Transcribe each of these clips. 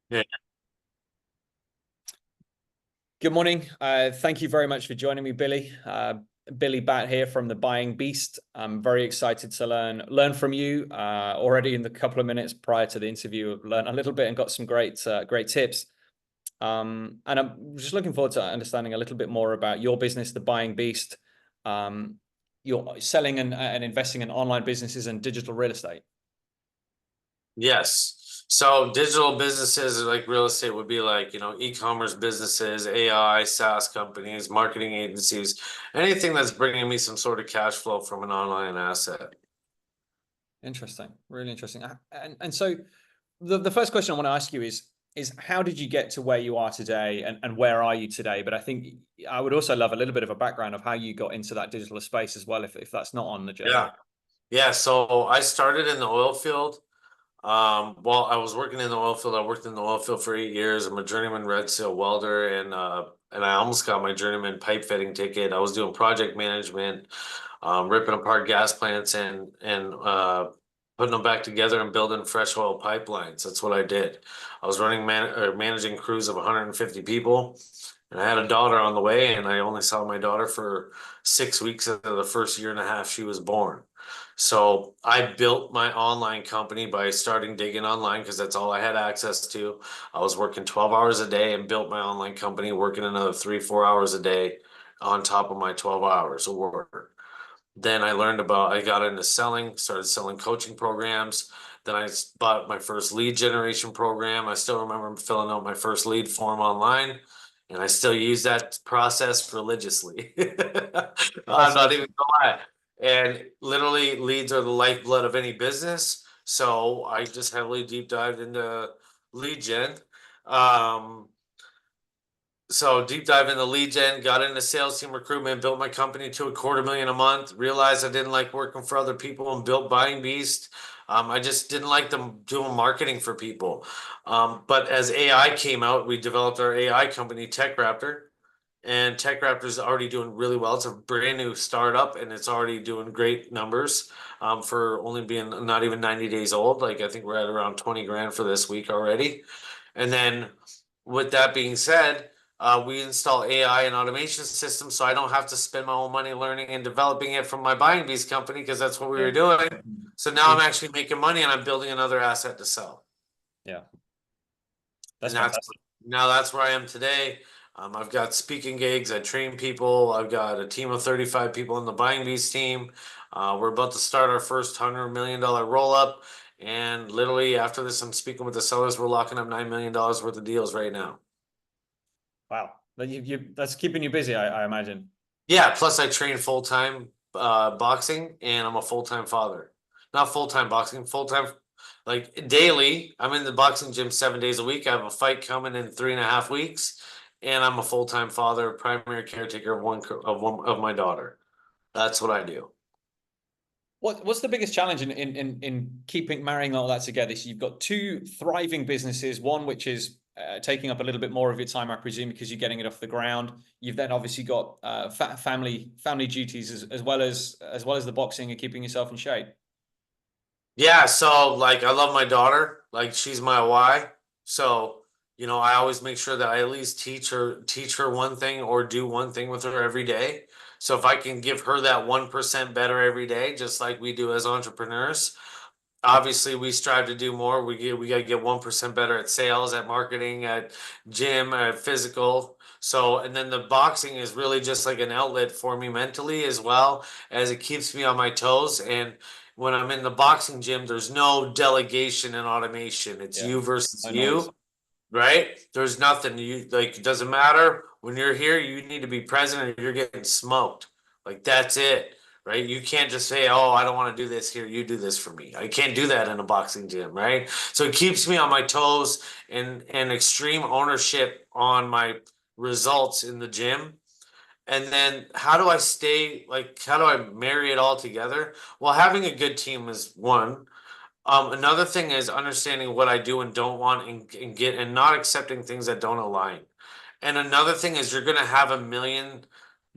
Yeah. Good morning. Thank you very much for joining me, Billy. Billy Batt here from the Buying Beast. I'm very excited to learn from you. Already in the couple of minutes prior to the interview, I've learned a little bit and got some great tips. And I'm just looking forward to understanding a little bit more about your business, the Buying Beast. You're selling and investing in online businesses and digital real estate. Yes. So digital businesses like real estate would be like, e-commerce businesses, AI, SaaS companies, marketing agencies, anything that's bringing me some sort of cash flow from an online asset. Interesting, really interesting. And so the first question I want to ask you is how did you get to where you are today and where are you today? But I think I would also love a little bit of a background of how you got into that digital space as well, if that's not on the journey. Yeah. Yeah. So I started in the oil field. Well, I was working in the oil field. I worked in the oil field for 8 years. I'm a journeyman red seal welder, and I almost got my journeyman pipe fitting ticket. I was doing project management, ripping apart gas plants and putting them back together and building fresh oil pipelines. That's what I did. I was managing crews of 150 people, and I had a daughter on the way, and I only saw my daughter for 6 weeks of the first year and a half she was born. So I built my online company by starting digging online because that's all I had access to. I was working 12 hours a day and built my online company, working another 3, 4 hours a day on top of my 12 hours of work. Then I got into selling, started selling coaching programs. Then bought my first lead generation program. I still remember filling out my first lead form online, and I still use that process religiously. I'm That's not even awesome. gonna lie. And literally, leads are the lifeblood of any business. So I just heavily deep dived into lead gen. Um, so deep dive into lead gen, got into sales team recruitment, built my company to 250,000 a month, realized I didn't like working for other people and built Buying Beast. I just didn't like them doing marketing for people. But as AI came out, we developed our AI company, Tech Raptor, and Tech Raptor is already doing really well. It's a brand new startup and it's already doing great numbers for only being not even 90 days old. Like I think we're at around 20 grand for this week already. And then with that being said, we install AI and automation systems so I don't have to spend my own money learning and developing it from my Buying Bees company because that's what we Yeah. were doing. So now I'm It- actually making money and I'm building another asset to sell. yeah, And that's fantastic. that's where I am today. I've got speaking gigs. I train people. I've got a team of 35 people in the Buying Bees team. We're about to start our first $100 million roll up. And literally after this, I'm speaking with the sellers. We're locking up $9 million worth of deals right now. Wow. That's keeping you busy, I imagine. Yeah, plus I train full-time boxing and I'm a full-time father. Not full-time boxing, full-time like daily. I'm in the boxing gym 7 days a week. I have a fight coming in 3.5 weeks, and I'm a full-time father, primary caretaker of one of my daughter. That's what I do. What's the biggest challenge in keeping marrying all that together? So you've got two thriving businesses, one which is taking up a little bit more of your time, I presume, because you're getting it off the ground. You've then obviously got family duties as well as the boxing and keeping yourself in shape. Yeah, so like I love my daughter. Like she's my why. So, I always make sure that I at least teach her one thing or do one thing with her every day. So if I can give her that 1% better every day, just like we do as entrepreneurs, obviously we strive to do more. We got to get 1% better at sales, at marketing, at gym, at physical. So, and then the boxing is really just like an outlet for me mentally as well as it keeps me on my toes. And when I'm in the boxing gym, there's no delegation and automation. It's Yeah. you versus No noise. you, right? There's nothing you like, it doesn't matter. When you're here, you need to be present or you're getting smoked. Like that's it, right? You can't just say, "Oh, I don't want to do this here. You do this for me." I can't do that in a boxing gym, right? So it keeps me on my toes and extreme ownership on my results in the gym. And then how do I marry it all together? Well, having a good team is one. Another thing is understanding what I do and don't want and not accepting things that don't align. And another thing is you're gonna have a million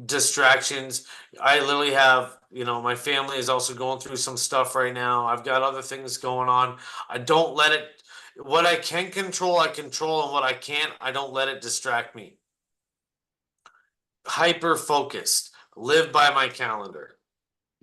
distractions. I literally have, my family is also going through some stuff right now. I've got other things going on. I don't let it. What I can control, I control, and what I can't, I don't let it distract me. Hyper focused. Live by my calendar.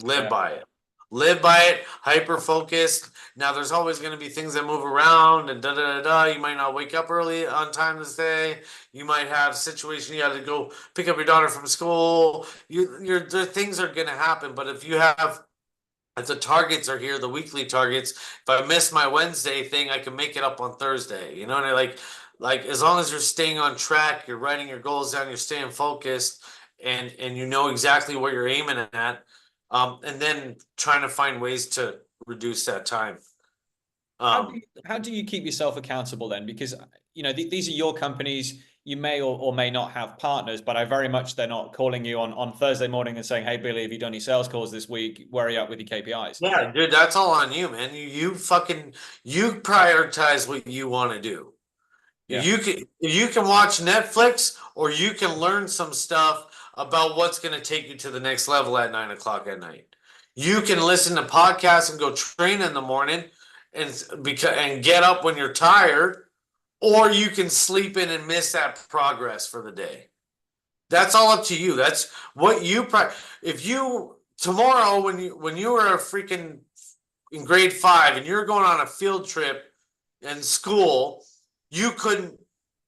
Live Yeah. by it. Live by it. Hyper focused. Now, there's always going to be things that move around and da da da da. You might not wake up early on time this day. You might have a situation you got to go pick up your daughter from school. The things are going to happen. But if the targets are here, the weekly targets, if I miss my Wednesday thing, I can make it up on Thursday. You know what I like as long as you're staying on track, you're writing your goals down, you're staying focused, and you know exactly what you're aiming at, and then trying to find ways to reduce that time. Um, How do you keep yourself accountable then? Because these are your companies. You may or may not have partners, but I very much they're not calling you on Thursday morning and saying, "Hey Billy, have you done any sales calls this week? Where are you at with your KPIs?" yeah, dude, that's all on you, man. You prioritize what you want to do. Yeah. You can watch Netflix or you can learn some stuff about what's going to take you to the next level at 9 o'clock at night. You can listen to podcasts and go train in the morning and get up when you're tired, or you can sleep in and miss that progress for the day. That's all up to you. That's what if you tomorrow when you were a freaking in grade 5 and you're going on a field trip in school, you couldn't,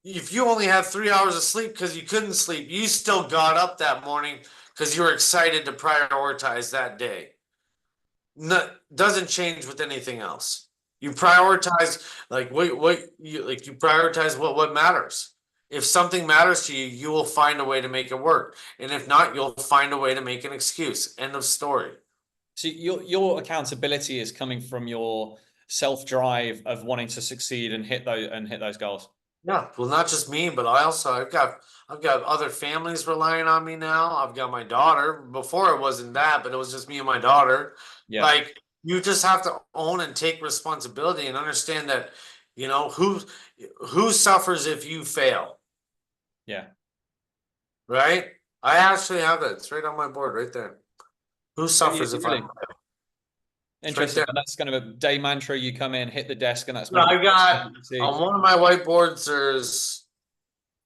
if you only had 3 hours of sleep because you couldn't sleep, you still got up that morning because you were excited to prioritize that day. No, doesn't change with anything else. You prioritize you prioritize what matters. If something matters to you, you will find a way to make it work. And if not, you'll find a way to make an excuse. End of story. So your accountability is coming from your self drive of wanting to succeed and hit those goals. Yeah, well, not just me, but I've got other families relying on me now. I've got my daughter. Before it wasn't that, but it was just me and my daughter. Yeah. Like you just have to own and take responsibility and understand that, you know, who suffers if you fail, Yeah. right? I actually have that. It's right on my board right there. Who suffers if I Really fail? It's right interesting. there. And that's kind of a day mantra. You come in, hit the desk, and that's Yeah, maybe the I first thing got that you see. on one of my whiteboards, there's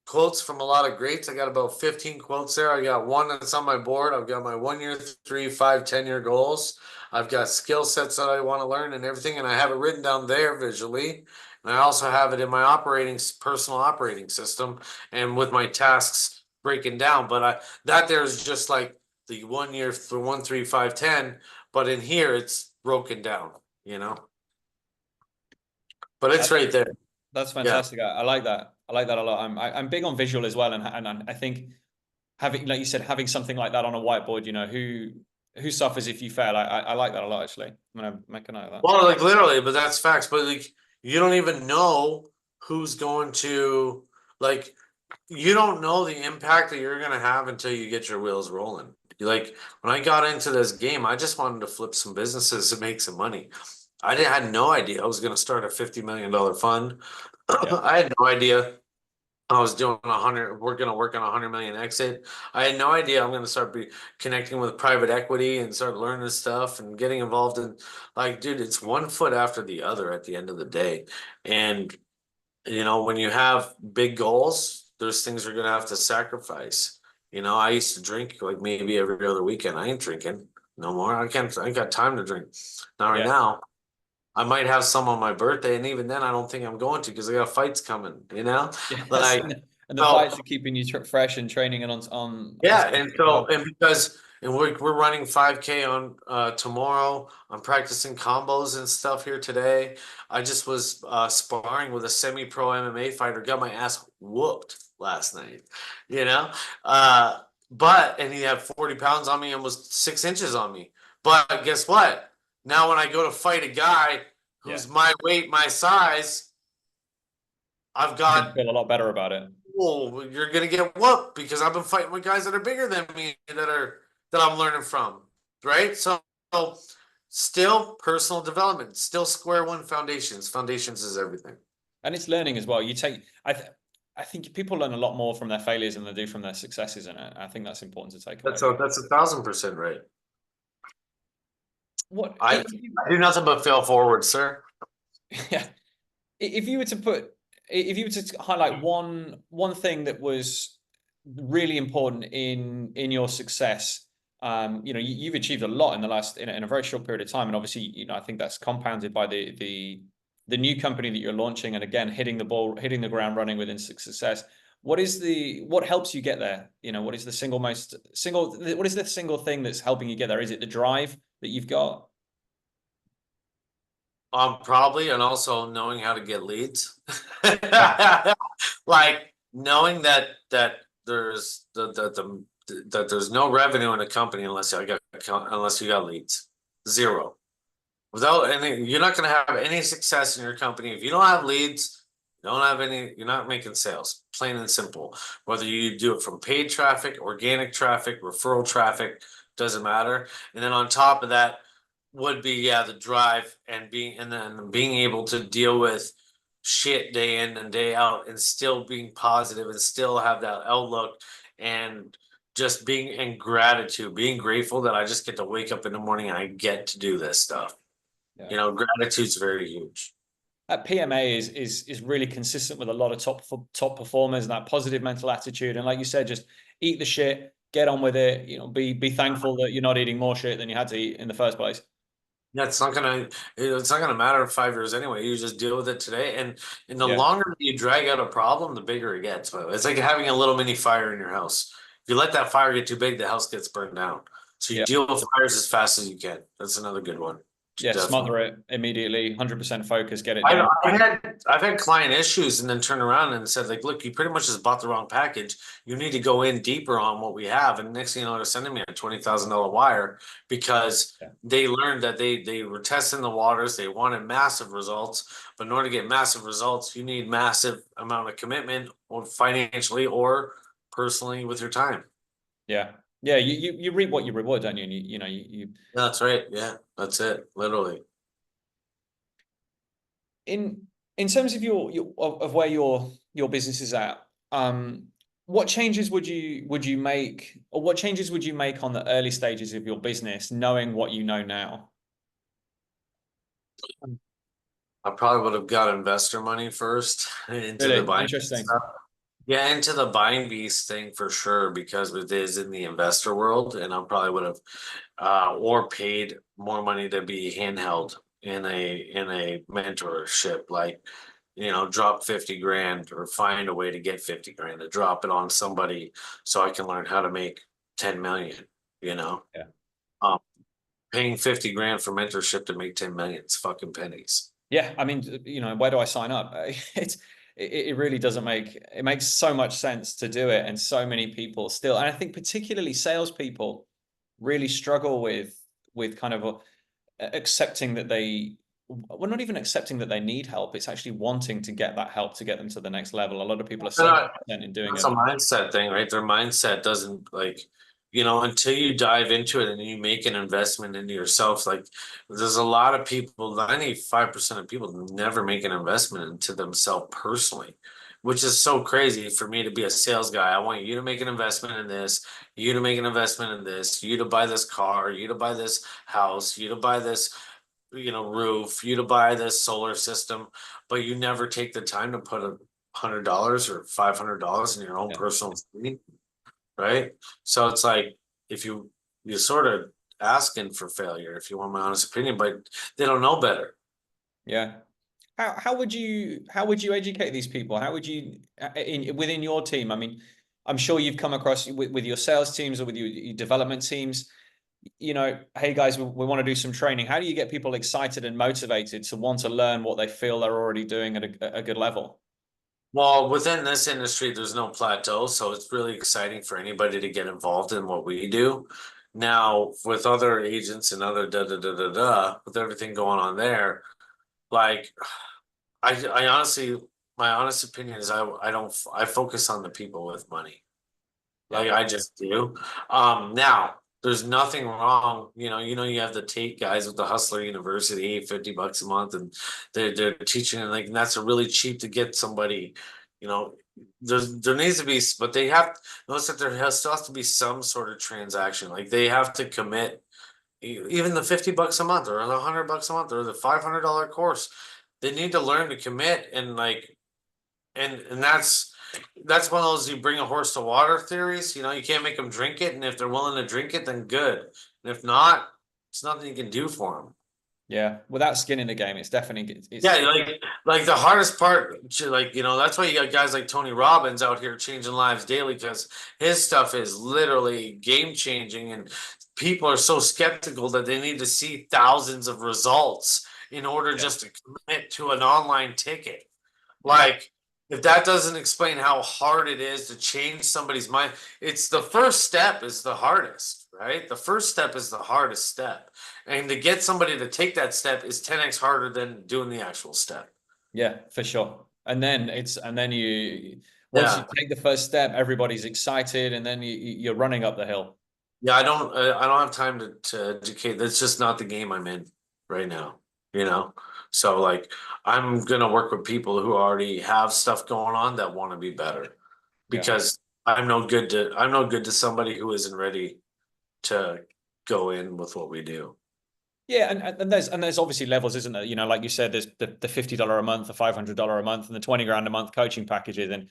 quotes from a lot of greats. I got about 15 quotes there. I got one that's on my board. I've got my 1 year, 3, 5, 10 year goals. I've got skill sets that I want to learn and everything, and I have it written down there visually. And I also have it in my personal operating system and with my tasks breaking down. But that there is just like the 1 year for 1, 3, 5, 10. But in here it's broken down, you know. But it's That's right there. that's Yeah. fantastic. I like that. I like that a lot. I'm big on visual as well, and I think having, like you said, having something like that on a whiteboard, who suffers if you fail. I like that a lot actually. I'm gonna make a note of that. Well, like literally, but that's facts. But like, you don't even know who's going to like. You don't know the impact that you're gonna have until you get your wheels rolling. Like when I got into this game, I just wanted to flip some businesses and make some money. Had no idea I was gonna start a $50 million fund. Yeah. I had no idea I was doing we're gonna work on 100 million exit. I had no idea I'm gonna start connecting with private equity and start learning stuff and getting involved in like, dude, it's one foot after the other at the end of the day. And you know, when you have big goals, there's things you're gonna have to sacrifice. You know, I used to drink like maybe every other weekend. I ain't drinking no more. I ain't got time to drink. Not right Yeah. now. I might have some on my birthday, and even then, I don't think I'm going to because I got fights coming. You know, Yes. like And the so. fights are keeping you fresh and training and on Yeah, schedule and as so well. we're running 5K on tomorrow. I'm practicing combos and stuff here today. I just was sparring with a semi-pro MMA fighter, got my ass whooped last night, you know? Uh and he had 40 pounds on me and was 6 inches on me. But guess what? Now when I go to fight a guy Yeah. who's my weight, my size, I've You're gonna got feel a lot better about it. well, you're gonna get whooped because I've been fighting with guys that are bigger than me that I'm learning from, right? So still personal development, still square one foundations. Foundations is everything. And it's learning as well. I think people learn a lot more from their failures than they do from their successes, and I think that's important to take away. That's 1,000% right. What I if you, I do nothing but fail forward, sir. yeah. If you were to if you were to highlight one thing that was really important in your success, you've achieved a lot in the last in a very short period of time, and obviously, I think that's compounded by the new company that you're launching, and again, hitting the ground running within success. What helps you get there? What is the what is the single thing that's helping you get there? Is it the drive that you've got? Probably, and also knowing how to get leads. Yeah, Like knowing that there's that there's no revenue in a company unless you got leads. Zero. Without any, you're not going to have any success in your company if you don't have leads. You don't have any. You're not making sales. Plain and simple. Whether you do it from paid traffic, organic traffic, referral traffic, doesn't matter. And then on top of that would be, yeah, the drive and then being able to deal with shit day in and day out and still being positive and still have that outlook and just being in gratitude, being grateful that I just get to wake up in the morning and I get to do this stuff. yeah. Gratitude's very huge. That PMA is really consistent with a lot of top performers and that positive mental attitude. And like you said, just eat the shit, get on with it. Be thankful that you're not eating more shit than you had to eat in the first place. Yeah, it's not gonna matter in 5 years anyway. You just deal with it today, and the Yeah, longer you drag out a problem, the bigger it gets. But it's like having a little mini fire in your house. If you let that fire get too big, the house gets burned down. So you yeah, deal with fires as fast as you can. That's another good one. yeah. Definitely. Smother it immediately, 100% focus, get it I've, done. I've had client issues and then turn around and said, like, look, you pretty much just bought the wrong package. You need to go in deeper on what we have. And next thing you know, they're sending me a $20,000 wire because Yeah, they learned that they were testing the waters. They wanted massive results. But in order to get massive results, you need massive amount of commitment or financially or personally with your time. yeah, yeah. You reap what you reward, don't you? And you Yeah, that's right. Yeah, that's it. Literally. in in terms of of where your business is at, what changes would you make, or what changes would you make on the early stages of your business, knowing what you know now? I probably would have got investor money first into the Really buying interesting. stuff. Yeah, into the buying beast thing for sure, because it is in the investor world, and I probably would have or paid more money to be handheld in a mentorship, like drop 50 grand or find a way to get 50 grand to drop it on somebody so I can learn how to make 10 million, you know. Yeah. Um, Paying 50 grand for mentorship to make 10 million, it's fucking pennies. Yeah, I mean, where do I sign up? It really doesn't it makes so much sense to do it, and so many people still, and I think particularly salespeople really struggle with kind of accepting that well, not even accepting that they need help. It's actually wanting to get that help to get them to the next level. A lot of people are so content in doing That's a it. mindset thing, right? Their mindset doesn't until you dive into it and you make an investment into yourself. Like there's a lot of people, 95% of people never make an investment into themselves personally, which is so crazy for me to be a sales guy. I want you to make an investment in this, you to make an investment in this, you to buy this car, you to buy this house, you to buy this, roof, you to buy this solar system, but you never take the time to put $100 or $500 in your own Yeah. personal thing, right? So it's like if you sort of asking for failure, if you want my honest opinion, but they don't know better. Yeah. How would you educate these people? How would you within your team? I mean, I'm sure you've come across with your sales teams or with your development teams. Hey guys, we want to do some training. How do you get people excited and motivated to want to learn what they feel they're already doing at a good level? Well, within this industry, there's no plateau, so it's really exciting for anybody to get involved in what we do. Now, with other agents and other da da da da da, with everything going on there, like I honestly, my honest opinion is I don't I focus on the people with money. Yeah, Like I just do. Now there's nothing wrong. You have the Tate guys with the Hustler University, $50 a month, and they're teaching, and like and that's a really cheap to get somebody. You know, there needs to be, but they have notice that still has to be some sort of transaction. Like they have to commit even the $50 a month or the $100 a month or the $500 course. They need to learn to commit and like and that's one of those you bring a horse to water theories. You know, you can't make them drink it, and if they're willing to drink it, then good. And if not, it's nothing you can do for them. Yeah, without skin in the game, it's definitely Yeah, it's like the hardest part, like that's why you got guys like Tony Robbins out here changing lives daily because his stuff is literally game changing, and people are so skeptical that they need to see thousands of results in order yeah, just to commit to an online ticket. yeah. Like, if that doesn't explain how hard it is to change somebody's mind, it's the first step is the hardest, right? The first step is the hardest step. And to get somebody to take that step is 10x harder than doing the actual step. Yeah, for sure. And then you once you Yeah. take the first step, everybody's excited, and then you're running up the hill. Yeah, I don't have time to educate. That's just not the game I'm in right now, you know? So like I'm gonna work with people who already have stuff going on that want to be better Yeah. because I'm no good to somebody who isn't ready to go in with what we do. Yeah, and there's obviously levels, isn't there? You know, like you said, there's the $50 a month, the $500 a month, and the 20 grand a month coaching packages. And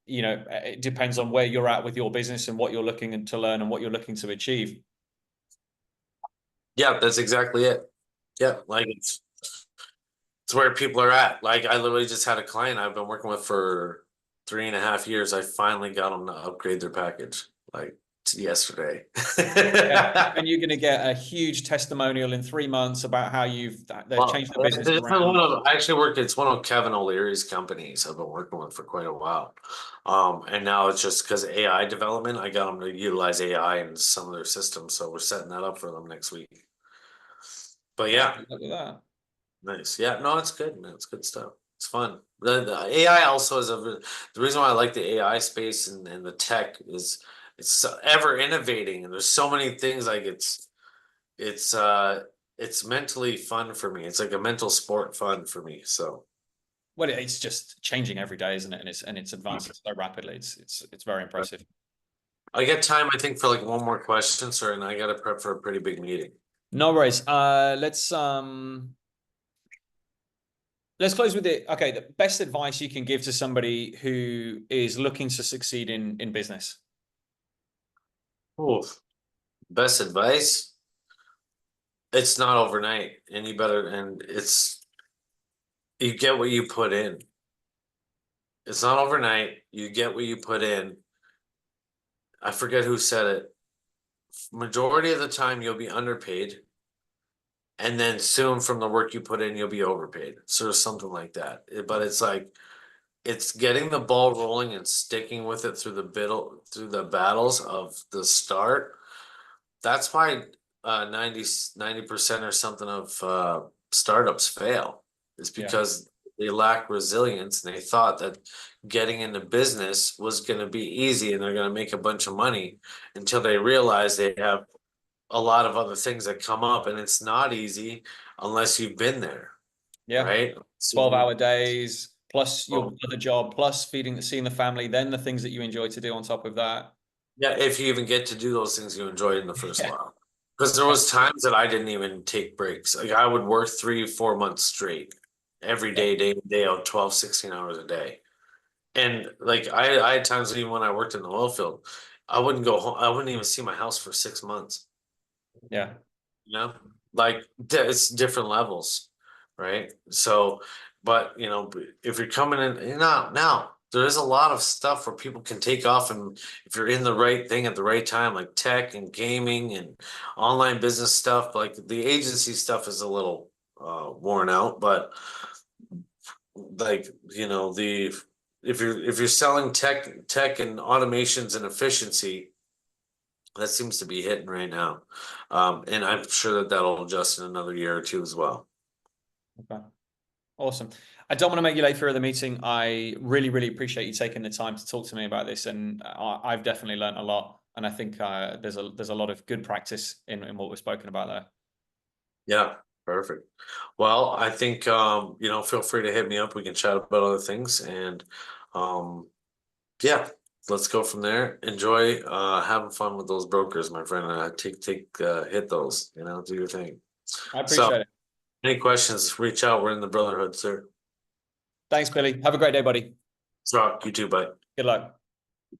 you know, it depends on where you're at with your business and what you're looking to learn and what you're looking to achieve. Yeah, that's exactly it. Yeah, like it's where people are at. Like I literally just had a client I've been working with for 3.5 years. I finally got them to upgrade their package like yesterday. Yeah. And you're going to get a huge testimonial in 3 months about how they've Well, changed the business this is one around. of I actually work. It's one of Kevin O'Leary's companies I've been working with for quite a while. And now it's just because AI development, I got them to utilize AI in some of their systems. So we're setting that up for them next week. But Well, yeah, good luck with that. nice. Yeah, no, it's good, man. It's good stuff. It's fun. The AI also is the reason why I like the AI space and the tech is it's so ever innovating and there's so many things like it's mentally fun for me. It's like a mental sport fun for me. So Well, it's just changing every day, isn't it? And it's advancing so rapidly. It's very impressive. I get time, I think, for like one more question, sir, and I gotta prep for a pretty big meeting. No worries. Let's close with it. Okay, the best advice you can give to somebody who is looking to succeed in business. Oof. Best advice? It's not overnight. Any better, and it's you get what you put in. It's not overnight. You get what you put in. I forget who said it. Majority of the time, you'll be underpaid, and then soon from the work you put in, you'll be overpaid. Sort of something like that. But it's like it's getting the ball rolling and sticking with it through the battles of the start. That's why 90% or something of startups fail. It's Yeah. because they lack resilience and they thought that getting into business was going to be easy and they're going to make a bunch of money until they realize they have a lot of other things that come up and it's not easy unless you've been there, Yeah. right? So 12-hour days, plus your well, other job, plus seeing the family, then the things that you enjoy to do on top of that. yeah, if you even get to do those things you enjoy in the first Yeah. while. Because there was times that I didn't even take breaks. Like I would work 3, 4 months straight, every Yeah. day, day in, day out, 12, 16 hours a day. And like I had times even when I worked in the oil field, I wouldn't go home. I wouldn't even see my house for 6 months. Yeah. You know, like it's different levels, right? So, but if you're coming in now, there is a lot of stuff where people can take off, and if you're in the right thing at the right time, like tech and gaming and online business stuff, like the agency stuff is a little worn out, but like the if you're selling tech and automations and efficiency that seems to be hitting right now. And I'm sure that that'll adjust in another year or two as well. Okay. Awesome. I don't want to make you late for the meeting. I really, really appreciate you taking the time to talk to me about this, and I've definitely learned a lot. And I think there's a lot of good practice in what we've spoken about there. Yeah, perfect. Well, I think feel free to hit me up. We can chat about other things and um yeah, let's go from there. Enjoy having fun with those brokers, my friend. Hit those, do your thing. I So appreciate it. any questions, reach out. We're in the brotherhood, sir. Thanks, Billy. Have a great day, buddy. So, you too, bye. Good luck.